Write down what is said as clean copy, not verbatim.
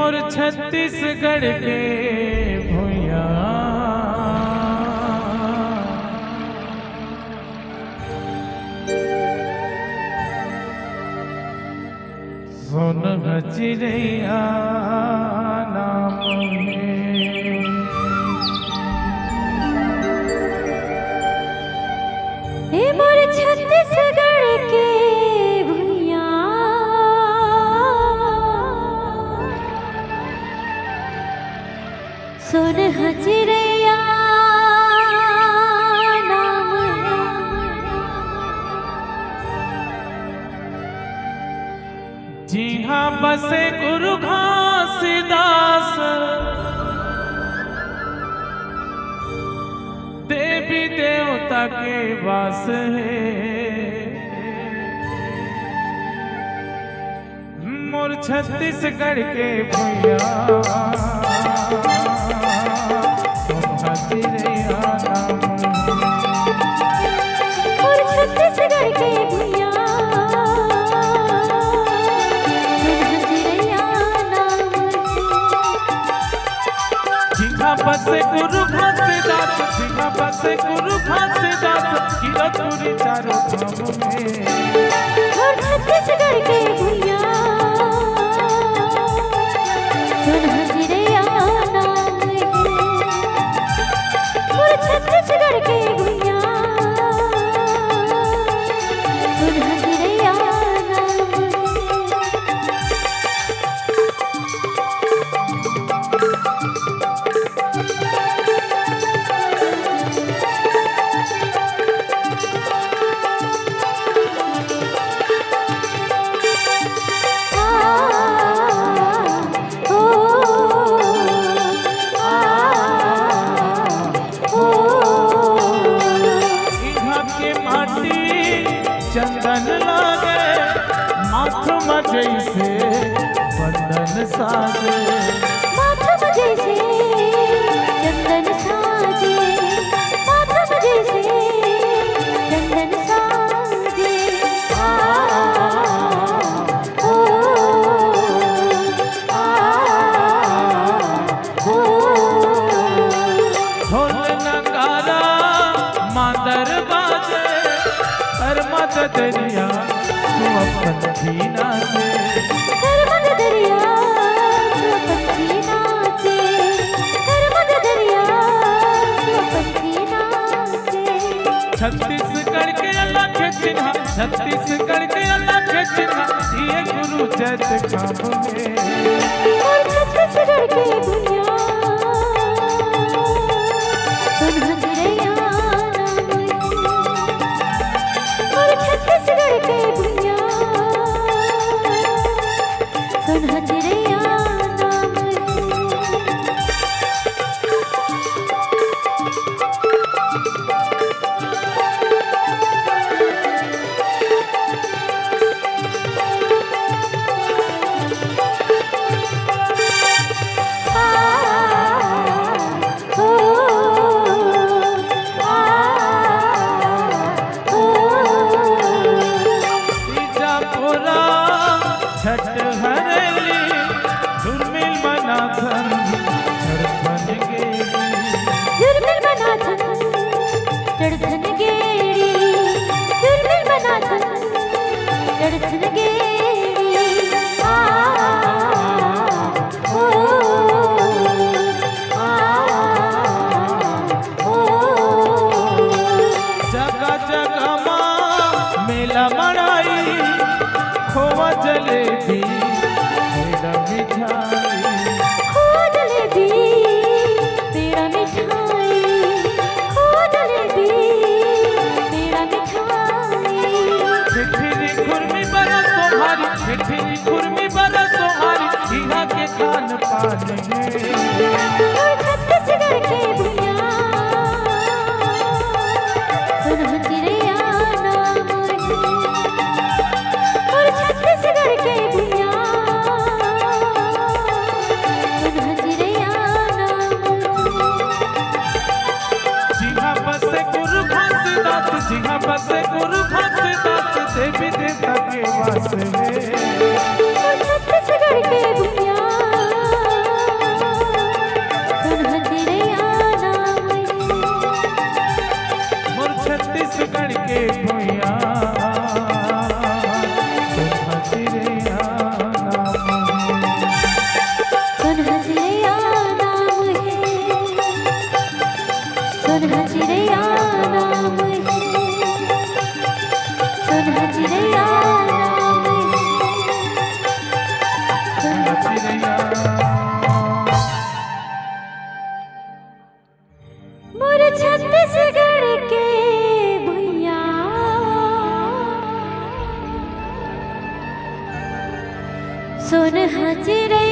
मोर छत्तीसगढ़ के भुइया सुन चिड़ैया नाम हे मोर छत्तीसगढ़ के भुइया सुन चिड़ैया नाम जी हाँ बसे गुरु घासीदास देवी देवता के वास है मोर छत्तीसगढ़ के भैया मोर छत्तीसगढ़ के भुइया बसे गुरु घासीदास सिंहा बसे गुरु घासीदास कीरतपुरी चारों धाम में मोर छत्तीसगढ़ के भुइया सुन चिड़ैया नाम मोर छत्तीसगढ़ के भुइया सुन चिड़ैया नाम चंदन लागे माथ जैसे बंधन साजे माथ जैसे चंदन साजे माथ जैसे चंदन साजे ओ ढोल नगारा मादर बाजे करमत दरिया सुअपंथी नाचे करमत दरिया सुअपंथी नाचे करमत दरिया सुअपंथी नाचे छत्तीसगढ़ के अलग चिन्ह छत्तीसगढ़ के अलग चिन्ह ये गुरु चैत खाम में मोर छत्तीसगढ़ के भुइया सुन चिड़ैया नाम मोर छत्तीसगढ़ के भुइया सुन चिड़ैया नाम छठ हरेली झुरमिल मनाथन चढ़थन गेली झुरमिल मनाथन चढ़थन गेड़ी झुरमिल मनाथन चढ़थन गेड़ी जगह जगह माँ मेला मनाई खोवा जलेबी पेड़ा मिठाई खोवा जलेबी पेड़ा मिठाई खोवा जलेबी पेड़ा मिठाई मिठिरी खुरमी बड़ा सोहारी मिठिरी खुरमी बड़ा सोहारी यहाँ के खान पान में छत्तीसगढ़ के भुइया सुन चिड़ैया नाम मोर छत्तीसगढ़ के भुइया सुन चिड़ैया नाम जिहाँ बसे गुरु घासीदास जिहाँ बसे गुरु घासीदास देवी देवता के वास में मोर छत्तीसगढ़ के भुइया सुन हजरैया नाम सुन हजरैया मोर छत्तीसगढ़ के भैया सुन हजरैया